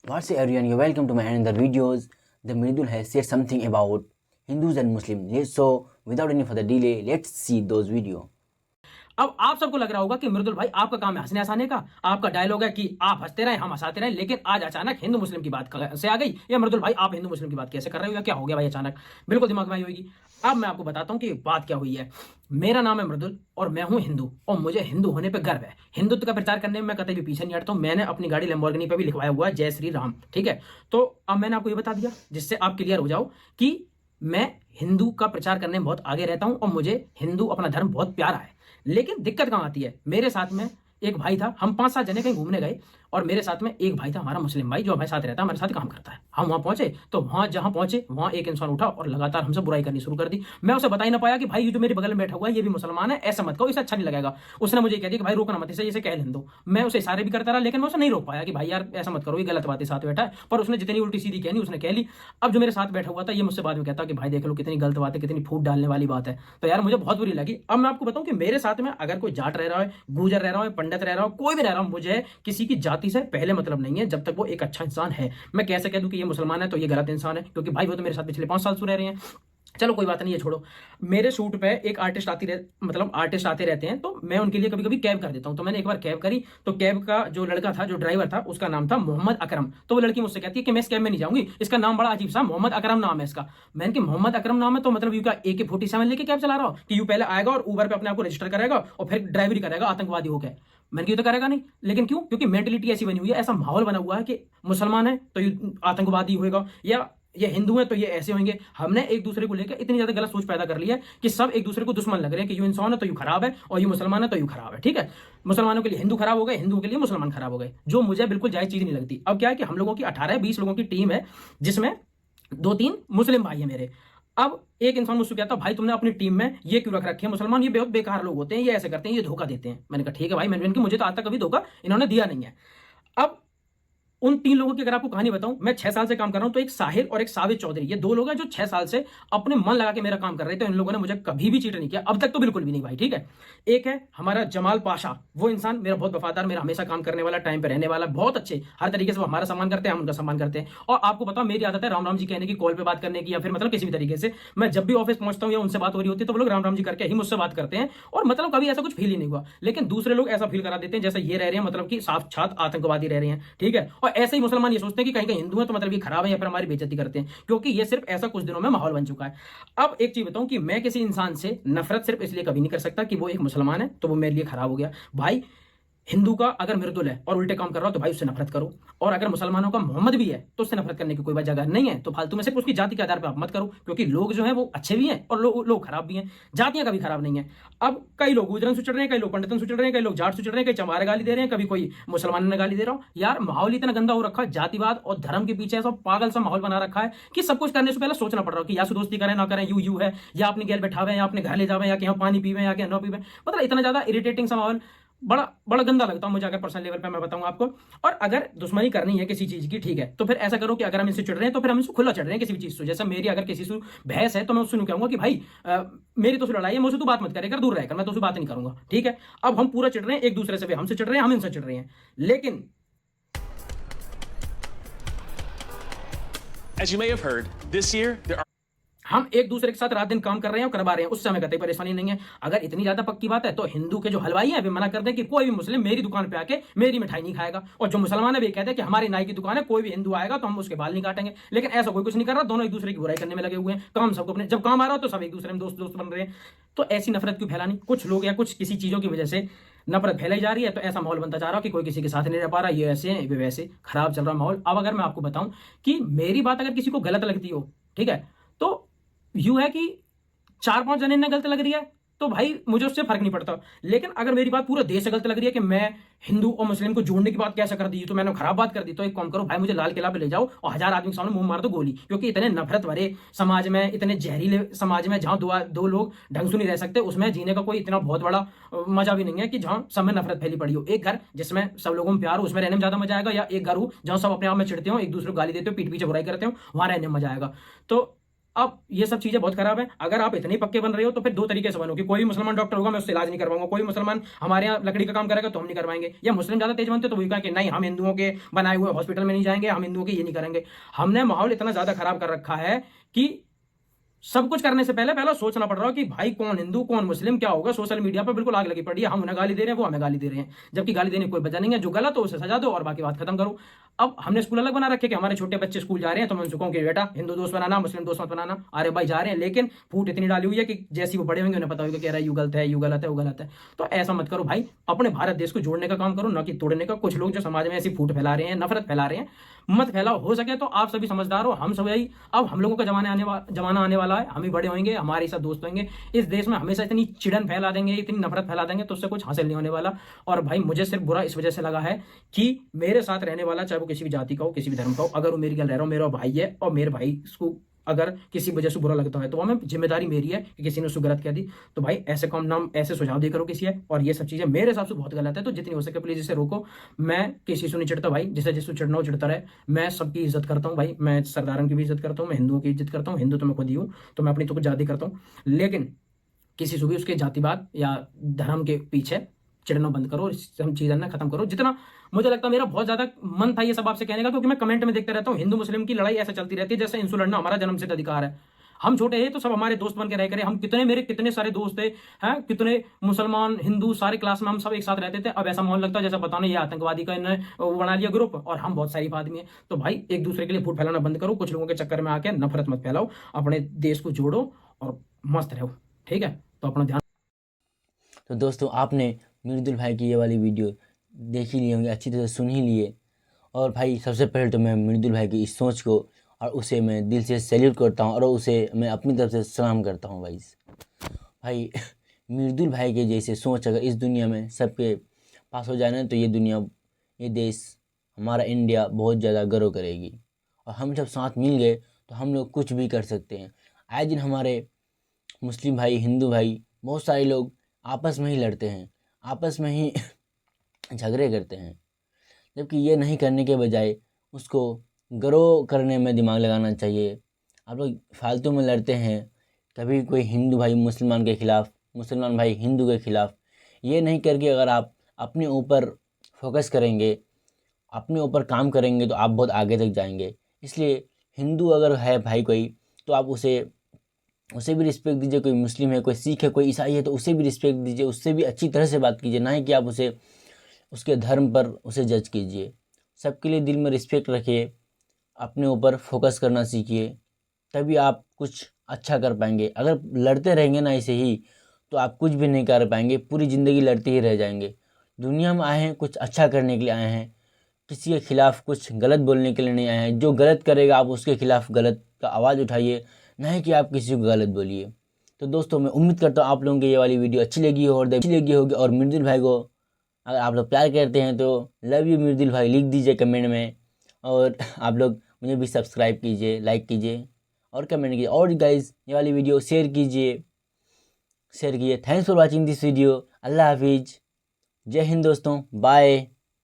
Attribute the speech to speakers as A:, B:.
A: What's up everyone, you're welcome to my another videos. The Mridul has said something about Hindus and Muslims. So without any further delay, let's see those video.
B: अब आप सबको लग रहा होगा कि मृदुल भाई आपका काम है हंसने हंसाने का, आपका डायलॉग है कि आप हंसते रहे हम हंसाते रहे, लेकिन आज अचानक हिंदू मुस्लिम की बात से आ गई। या मृदुल भाई आप हिंदू मुस्लिम की बात कैसे कर रहे हो, या क्या हो गया भाई अचानक, बिल्कुल दिमाग में आई होगी। अब मैं आपको बताता हूँ कि बात क्या हुई है। मेरा नाम है मृदुल और मैं हूं हिंदू, और मुझे हिंदू होने पे गर्व है। हिंदुत्व का प्रचार करने में मैं कतई भी पीछे नहीं हटता हूं। मैंने अपनी गाड़ी लैम्बोर्गिनी पे भी लिखवाया हुआ है जय श्री राम, ठीक है। तो अब मैंने आपको ये बता दिया जिससे आप क्लियर हो जाओ कि मैं हिंदू का प्रचार करने में बहुत आगे रहता हूं और मुझे हिंदू अपना धर्म बहुत प्यारा है। लेकिन दिक्कत कहां आती है, मेरे साथ में एक भाई था, हम 5-7 जने कहीं घूमने गए और मेरे साथ में एक भाई था हमारा मुस्लिम भाई, जो हमारे साथ रहता है, हमारे साथ काम करता है। हम वहां पहुंचे तो वहां जहां पहुंचे वहां एक इंसान उठा और लगातार हमसे बुराई करनी शुरू कर दी। मैं उसे बता ही ना पाया कि भाई ये जो मेरे बगल में बैठा हुआ है ये भी मुसलमान है, ऐसा मत कहो, इसे अच्छा नहीं लगेगा। उसने मुझे कह दिया कि भाई रोकना मत, इसे कह लेने दो। मैं उसे इशारे भी करता रहा, लेकिन मैं उसे नहीं रोक पाया कि भाई यार ऐसा मत करो, ये गलत बात है, साथ बैठा है। पर उसने जितनी उल्टी सीधी कहनी उसने कह ली। अब जो मेरे साथ बैठा हुआ था ये मुझसे बाद में कहता कि भाई देख लो कितनी गलत बात है, कितनी फूट डालने वाली बात है। तो यार मुझे बहुत बुरी लगी। अब मैं आपको बताऊं कि मेरे साथ में अगर कोई जाट रह रहा है, गुजर रह रहा है, पंडित रह रहा हो, कोई भी रह रहा हूं, मुझे किसी की जाति से पहले मतलब नहीं है जब तक वो एक अच्छा इंसान है। मैं कैसे कह दूं कि ये मुसलमान है तो ये गलत इंसान है, क्योंकि भाई वो तो मेरे साथ पिछले 5 साल से रह रहे हैं। चलो कोई बात नहीं, ये छोड़ो। मेरे शूट पे एक आर्टिस्ट आर्टिस्ट आते रहते हैं, तो मैं उनके लिए कभी कभी कैब कर देता हूं। तो मैंने एक बार कैब करी, तो कैब का जो लड़का था, जो ड्राइवर था, उसका नाम था मोहम्मद अकरम। तो वो लड़की मुझसे कहती है कि मैं इस कैब में नहीं जाऊंगी, इसका नाम बड़ा अजीब सा मोहम्मद अकरम नाम है इसका। मैंने कि मोहम्मद अकरम नाम है तो मतलब यू का AK-47 लेके कैब चला रहा हो कि यू पहले आएगा और उबर पे अपने आप को रजिस्टर करेगा और फिर ड्राइवरी करेगा आतंकवादी होकर। मैंने कि तो करेगा नहीं, लेकिन क्यों? क्योंकि मेंटेलिटी ऐसी बनी हुई है, ऐसा माहौल बना हुआ है कि मुसलमान है तो ये आतंकवादी होगा, या ये हिंदू है तो ये ऐसे होंगे। हमने एक दूसरे को लेकर इतनी ज्यादा गलत सोच पैदा कर ली है कि सब एक दूसरे को दुश्मन लग रहे हैं कि यू इंसान है तो यू खराब है, और यू मुसलमान है तो यू खराब है, ठीक है। मुसलमानों के लिए हिंदू खराब हो गए, हिंदुओं के लिए मुसलमान खराब हो गए, जो मुझे बिल्कुल जायज चीज नहीं लगती। अब क्या है कि हम लोगों की 18-20 लोगों की टीम है, जिसमें 2-3 मुस्लिम भाई है मेरे। अब एक इंसान मुझसे कहता भाई तुमने अपनी टीम में ये क्यों रख रखे हैं मुसलमान, ये बहुत बेकार लोग होते हैं, ये ऐसे करते हैं, ये धोखा देते हैं। मैंने कहा ठीक है भाई, मैंने मुझे तो आज तक कभी धोखा इन्होंने दिया नहीं है। अब उन 3 लोगों की अगर आपको कहानी बताऊं, मैं 6 साल से काम कर रहा हूं, तो एक साहिर और एक साबित चौधरी, ये 2 लोग हैं जो 6 साल से अपने मन लगा के मेरा काम कर रहे थे। इन लोगों ने मुझे कभी भी चीट नहीं किया, अब तक तो बिल्कुल भी नहीं भाई, ठीक है। एक है हमारा जमाल पाशा, वो इंसान मेरा बहुत वफादार, मेरा हमेशा काम करने वाला, टाइम पे रहने वाला, बहुत अच्छे, हर तरीके से वो हमारा सम्मान करते हैं, हम उनका सम्मान करते हैं। और आपको पता मेरी आदत है राम राम जी कहने की, कॉल पे बात करने की, या फिर मतलब किसी भी तरीके से मैं जब भी ऑफिस पहुंचता हूं या उनसे बात हो रही होती है तो वो लोग राम राम जी करके ही मुझसे बात करते हैं, और मतलब कभी ऐसा कुछ फील ही नहीं हुआ। लेकिन दूसरे लोग ऐसा फील करा देते हैं जैसे ये रह रहे हैं मतलब कि साक्षात आतंकवादी रह रहे हैं, ठीक है। और ऐसे ही मुसलमान ये सोचते हैं कि कहीं कहीं हिंदू है तो मतलब ये खराब है, या फिर हमारी बेइज्जती करते हैं, क्योंकि ये सिर्फ ऐसा कुछ दिनों में माहौल बन चुका है। अब एक चीज बताऊं कि मैं किसी इंसान से नफरत सिर्फ इसलिए कभी नहीं कर सकता कि वो एक मुसलमान है तो वो मेरे लिए खराब हो गया। भाई हिंदू का अगर मृदुल है और उल्टे काम कर रहा हो तो भाई उससे नफरत करो, और अगर मुसलमानों का मोहम्मद भी है तो उससे नफरत करने की कोई वजह नहीं है। तो फालतू में सिर्फ उसकी जाति के आधार पर आप मत करो, क्योंकि लोग जो है वो अच्छे भी हैं और लोग खराब भी हैं, जातियां कभी खराब नहीं है। अब कई लोग गुजरन से चढ़ रहे हैं, कई लोग पंडितन से चढ़ रहे हैं, कई लोग जाट से चढ़ रहे हैं, कई चमारे गाली दे रहे हैं, कभी कोई मुसलमान ने गाली दे रहा हो। यार माहौल इतना गंदा हो रखा है, जातिवाद और धर्म के पीछे ऐसा पागल सा माहौल बना रखा है कि सब कुछ करने से पहले सोचना पड़ रहा है कि या से दोस्ती करें ना करें, यू है, या अपनी गैल बैठावे, या अपने घर ले जावे, या कि पानी पीवे, या कि न पीवे। मतलब इतना ज्यादा इरिटेटिंग सा माहौल, बड़ा बड़ा गंदा लगता है मुझे अगर पर्सनल लेवल पे मैं बताऊं आपको। और अगर दुश्मनी करनी है किसी चीज की, ठीक है, तो फिर ऐसा करो कि अगर हम इनसे चिढ़ रहे हैं तो फिर हम इनसे खुला चढ़ रहे हैं किसी भी चीज से। जैसे मेरी अगर किसी से बहस है तो मैं उससे नहीं कहूंगा कि भाई मेरी तो लड़ाई है, मुझसे तू बात मत करेगा, दूर रहकर, मैं तो उससे बात नहीं करूंगा, ठीक है। अब हम पूरा चिढ़ रहे हैं एक दूसरे से, हमसे चिढ़ रहे हैं, हम इनसे चिढ़ रहे हैं, लेकिन
C: As you may have heard, this year there are
B: हम एक दूसरे के साथ रात दिन काम कर रहे हैं और करवा रहे हैं, उससे हमें कतई परेशानी नहीं है। अगर इतनी ज्यादा पक्की बात है तो हिंदू के जो हलवाई हैं वे मना कर दें कि कोई भी मुस्लिम मेरी दुकान पे आके मेरी मिठाई नहीं खाएगा, और जो मुसलमान है वे कहते हैं कि हमारी नाई की दुकान है, कोई भी हिंदू आएगा तो हम उसके बाल नहीं काटेंगे। लेकिन ऐसा कोई कुछ नहीं कर रहा, दोनों एक दूसरे की बुराई करने में लगे हुए हैं। काम सबको अपने, जब काम आ रहा हो तो सब एक दूसरे में दोस्त दोस्त बन रहे हैं। तो ऐसी नफरत क्यों फैलानी? कुछ लोग या कुछ किसी चीजों की वजह से नफरत फैलाई जा रही है, तो ऐसा माहौल बनता जा रहा है कि कोई किसी के साथ नहीं रह पा रहा, ये ऐसे है वे वैसे, खराब चल रहा माहौल। अब अगर मैं आपको बताऊं कि मेरी बात अगर किसी को गलत लगती हो, ठीक है, तो यूं है कि 4-5 जने ने गलत लग रही है तो भाई मुझे उससे फर्क नहीं पड़ता। लेकिन अगर मेरी बात पूरा देश से गलत लग रही है कि मैं हिंदू और मुस्लिम को जोड़ने की बात कैसे कर दी, तो मैंने खराब बात कर दी, तो एक काम करो भाई, मुझे लाल किला पे ले जाओ और 1000 आदमी के सामने मुंह मार दो गोली। क्योंकि इतने नफरत भरे समाज में, इतने जहरीले समाज में, जहां दो लोग ढंग से नहीं रह सकते, उसमें जीने का कोई इतना बहुत बड़ा मजा भी नहीं है कि जहां सब में नफरत फैली पड़ी हो। एक घर जिसमें सब लोगों में प्यार हो, उसमें रहने में ज्यादा मजा आएगा, या एक घर हो जहां सब अपने आप में चिढ़ते हो, एक दूसरे को गाली देते हो, पीठ पीछे बुराई करते हो, वहां रहने में मजा आएगा। तो अब ये सब चीजें बहुत खराब है। अगर आप इतने पक्के बन रहे हो तो फिर दो तरीके से बनो कि कोई मुसलमान डॉक्टर होगा मैं उससे इलाज नहीं करवाऊंगा, कोई मुसलमान हमारे यहाँ लकड़ी का काम करेगा तो हम नहीं करवाएंगे, या मुस्लिम ज्यादा तेज बनते तो वो कहा कि नहीं हम हिंदुओं के बनाए हुए हॉस्पिटल में नहीं जाएंगे, हम हिंदुओं के ये नहीं करेंगे। हमने माहौल इतना ज्यादा खराब कर रखा है कि सब कुछ करने से पहले पहला सोचना पड़ रहा है कि भाई कौन हिंदू कौन मुस्लिम क्या होगा। सोशल मीडिया पर बिल्कुल आग लगी पड़ी है, हम उन्हें गाली दे रहे हैं वो हमें गाली दे रहे हैं, जबकि गाली देने की कोई वजह नहीं है। जो गलत हो उसे सजा दो और बाकी बात खत्म करो। अब हमने स्कूल अलग बना रखे कि हमारे छोटे बच्चे स्कूल जा रहे हैं तो मैं उनसे कहूं कि बेटा हिंदू दोस्त बनाना मुस्लिम दोस्त मत बनाना। अरे भाई जा रहे हैं, लेकिन फूट इतनी डाली हुई है कि जैसे वो बड़े होंगे उन्हें पता होगा कि अरे यू गलत है, यू गलत है, वो गलत है। तो ऐसा मत करो भाई, अपने भारत देश को जोड़ने का काम करो, ना कि तोड़ने का। कुछ लोग जो समाज में ऐसी फूट फैला रहे हैं, नफरत फैला रहे हैं, मत फैलाओ। हो सके तो आप सभी समझदार हो, हम सभी। अब हम लोगों का जमाना आने वाला है, हम ही बड़े होंगे, हमारे साथ दोस्त होंगे। इस देश में हमेशा इतनी चिड़न फैला देंगे, इतनी नफरत फैला देंगे तो उससे कुछ हासिल नहीं होने वाला। और भाई मुझे सिर्फ बुरा इस वजह से लगा है कि मेरे साथ रहने वाला, चाहे वो किसी भी जाति का हो, किसी भी धर्म का हो, अगर वो मेरी गल रह रहा हो, मेरा भाई है, और मेरे भाई को अगर किसी वजह से बुरा लगता है तो वह मैं जिम्मेदारी मेरी है कि किसी ने उसको गलत कह दी। तो भाई ऐसे काम नाम ऐसे सुझाव दे करो किसी है, और ये सब चीजें मेरे हिसाब से बहुत गलत है। तो जितनी हो सके प्लीज इसे रोको। मैं किसी से नहीं चिढ़ता भाई, जिसे जिसको चिढ़ना हो चिढ़ता रहे। मैं सबकी इज्जत करता हूँ भाई, मैं सरदारों की भी इज्जत करता हूँ, मैं हिंदुओं की इज्जत करता हूँ। हिंदू तो मैं खुद ही हूँ, तो मैं अपनी तो कुछ जाति करता हूँ, लेकिन किसी से भी उसके जातिवाद या धर्म के पीछे चिढ़ना बंद करो, सब चीजें ना खत्म करो। जितना मुझे लगता है, मेरा बहुत ज्यादा मन था ये सब आपसे कहने का, क्योंकि मैं कमेंट में देखते रहता हूँ हिंदू मुस्लिम की लड़ाई ऐसे चलती रहती है जैसे इंसु लड़ना हमारा जन्मसिद्ध अधिकार है। हम छोटे हैं तो सब हमारे दोस्त बन के रह करे, हम कितने मेरे कितने सारे दोस्त थे हैं, कितने मुसलमान हिंदू सारे क्लास में हम सब एक साथ रहते थे। अब ऐसा माहौल लगता है जैसा पता नहीं ये आतंकवादी का इन्होंने वो बना लिया ग्रुप, और हम बहुत सारी आदमी है। तो भाई एक दूसरे के लिए फूट फैलाना बंद करो, कुछ लोगों के चक्कर में आके नफरत मत फैलाओ, अपने देश को जोड़ो और मस्त रहो, ठीक है। तो अपना ध्यान।
A: तो दोस्तों आपने मृदुल भाई की ये वाली वीडियो देख ही ली होंगी, अच्छी तरह से सुन ही लिए। और भाई सबसे पहले तो मैं मृदुल भाई की इस सोच को और उसे मैं दिल से सैल्यूट करता हूँ और उसे मैं अपनी तरफ से सलाम करता हूँ भाई मृदुल भाई के जैसे सोच अगर इस दुनिया में सबके पास हो जाए ना तो ये दुनिया, ये देश, हमारा इंडिया बहुत ज़्यादा गर्व करेगी। और हम जब साथ मिल गए तो हम लोग कुछ भी कर सकते हैं। आए दिन हमारे मुस्लिम भाई, हिंदू भाई, बहुत सारे लोग आपस में ही लड़ते हैं, आपस में ही झगड़े करते हैं, जबकि ये नहीं करने के बजाय उसको ग्रो करने में दिमाग लगाना चाहिए। आप लोग फालतू में लड़ते हैं, कभी कोई हिंदू भाई मुसलमान के ख़िलाफ़, मुसलमान भाई हिंदू के ख़िलाफ़। ये नहीं करके अगर आप अपने ऊपर फोकस करेंगे, अपने ऊपर काम करेंगे तो आप बहुत आगे तक जाएंगे। इसलिए हिंदू अगर है भाई कोई तो आप उसे भी रिस्पेक्ट दीजिए। कोई मुस्लिम है, कोई सिख है, कोई ईसाई है तो उसे भी रिस्पेक्ट दीजिए, उससे भी अच्छी तरह से बात कीजिए, ना ही कि आप उसे उसके धर्म पर उसे जज कीजिए। सबके लिए दिल में रिस्पेक्ट रखिए, अपने ऊपर फोकस करना सीखिए, तभी आप कुछ अच्छा कर पाएंगे। अगर लड़ते रहेंगे ना ऐसे ही तो आप कुछ भी नहीं कर पाएंगे, पूरी ज़िंदगी लड़ते ही रह जाएंगे। दुनिया में आए हैं कुछ अच्छा करने के लिए आए हैं, किसी के खिलाफ़ कुछ गलत बोलने के लिए नहीं आए हैं। जो गलत करेगा आप उसके खिलाफ़ गलत का आवाज़ उठाइए, नहीं कि आप किसी को गलत बोलिए। तो दोस्तों मैं उम्मीद करता हूँ आप लोगों को ये वाली वीडियो अच्छी लगी होगी। और मृदुल भाई को अगर आप लोग प्यार करते हैं तो लव यू मृदुल भाई लिख दीजिए कमेंट में। और आप लोग मुझे भी सब्सक्राइब कीजिए, लाइक कीजिए और कमेंट कीजिए। और गाइज़ ये वाली वीडियो शेयर कीजिए। Thanks for watching this video. अल्लाह हाफिज़, जय हिंद दोस्तों, बाय।